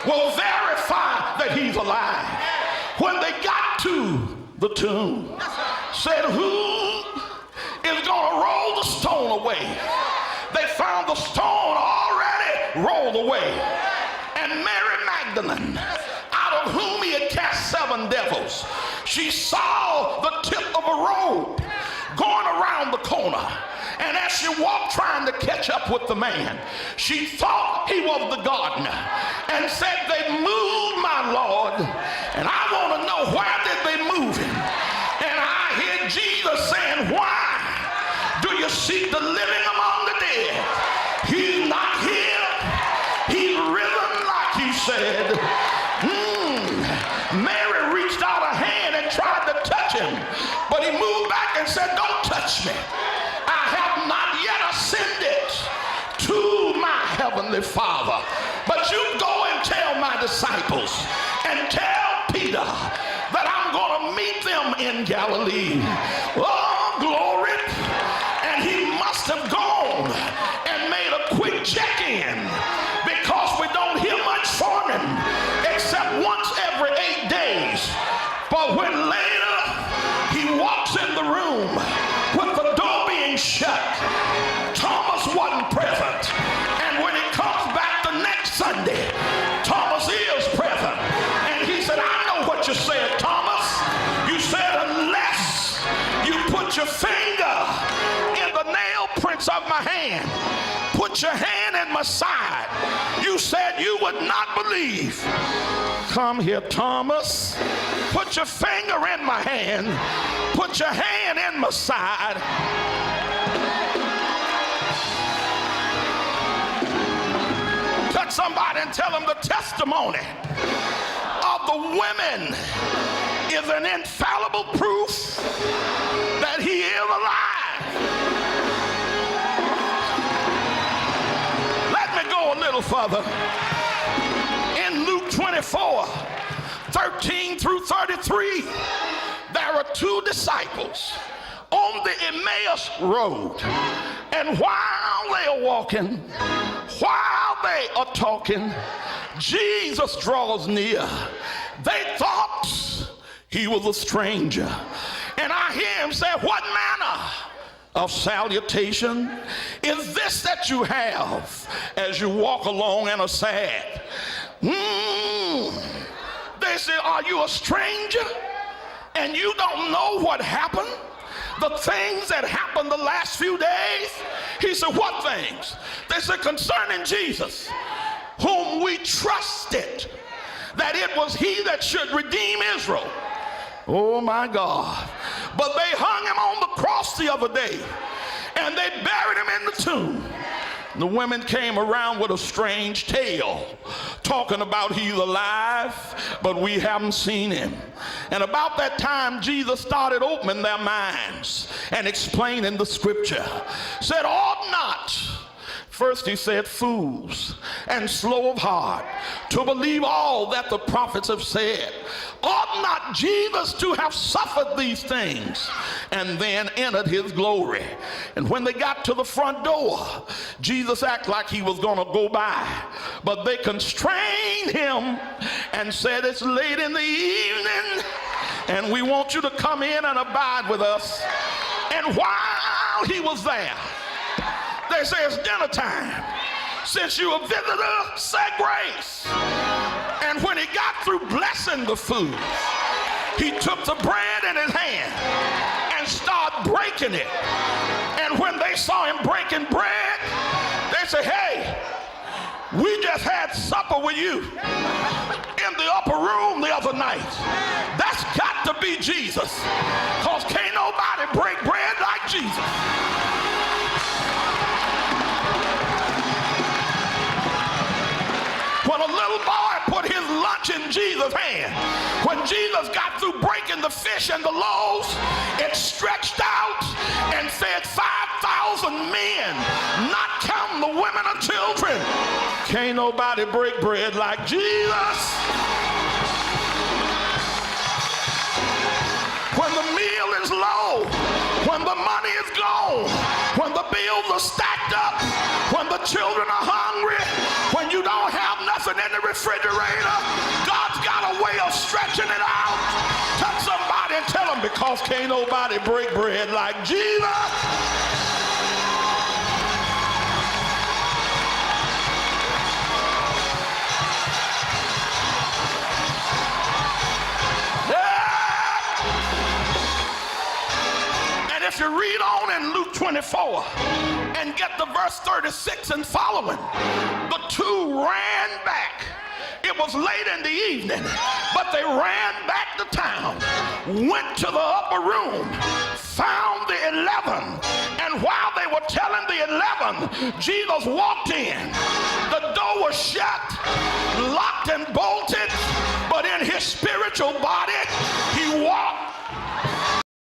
will verify that he's alive. When they got to the tomb, said, who is going to roll the stone away? They found the stone already rolled away. And Mary Magdalene, out of whom he had cast 7 devils, she saw the tip of a robe going around the corner. And as she walked trying to catch up with the man, she thought he was the gardener and said, they moved my Lord, and I want to know, where did they move him? And I hear Jesus saying, why do you seek the living among the dead? He's not here. He's risen, like he said. Mary reached out a hand and tried to touch him, but he moved back and said, don't touch me. I have not yet ascended to my heavenly Father. But you go and tell my disciples and tell Peter that I'm going to meet them in Galilee. Oh, glory. And he must have gone and made a quick check-in, because we don't hear much from him except once every 8 days. But when later he walks in the room with the door being shut, Thomas wasn't present. And when he comes back the next Sunday, Thomas is present. And he said, I know what you said, Thomas. You said, unless you put your finger in the nail prints of my hand, put your hand in my side, you said you would not believe. Come here, Thomas. Put your finger in my hand. Put your hand in my side. Touch somebody and tell them the testimony of the women is an infallible proof that he is alive. Let me go a little further. In Luke 24, 13 through 33, there are 2 disciples on the Emmaus road. And while they are walking, while they are talking, Jesus draws near. They thought he was a stranger. And I hear him say, what manner of salutation is this that you have as you walk along and are sad? They say, are you a stranger and you don't know what happened? The things that happened the last few days? He said, what things? They said, concerning Jesus, whom we trusted that it was he that should redeem Israel. Oh my God. But they hung him on the cross the other day, and they buried him in the tomb. The women came around with a strange tale, talking about he's alive, but we haven't seen him. And about that time, Jesus started opening their minds and explaining the scripture. Said, ought not, first he said, fools and slow of heart to believe all that the prophets have said. Ought not Jesus to have suffered these things and then entered his glory? And when they got to the front door, Jesus acted like he was going to go by, but they constrained him and said, it's late in the evening and we want you to come in and abide with us. And while he was there, they say, it's dinner time. Since you a visitor, say grace. And when he got through blessing the food, he took the bread in his hand and started breaking it. And when they saw him breaking bread, they said, hey, we just had supper with you in the upper room the other night. That's got to be Jesus, because can't nobody break bread like Jesus. When a little boy put his lunch in Jesus' hand, when Jesus got through breaking the fish and the loaves, it stretched out and fed 5,000 men, not counting the women or children. Can't nobody break bread like Jesus. When the meal is low, when the money is gone, when the bills are stacked up, when the children are hungry, when you don't have nothing in the refrigerator, God's got a way of stretching it out. Touch somebody and tell them, because can't nobody break bread like Jesus. If you read on in Luke 24 and get to verse 36 and following, the two ran back. It was late in the evening, but they ran back to town, went to the upper room, found the 11, and while they were telling the 11, Jesus walked in. The door was shut, locked and bolted, but in his spiritual body, he walked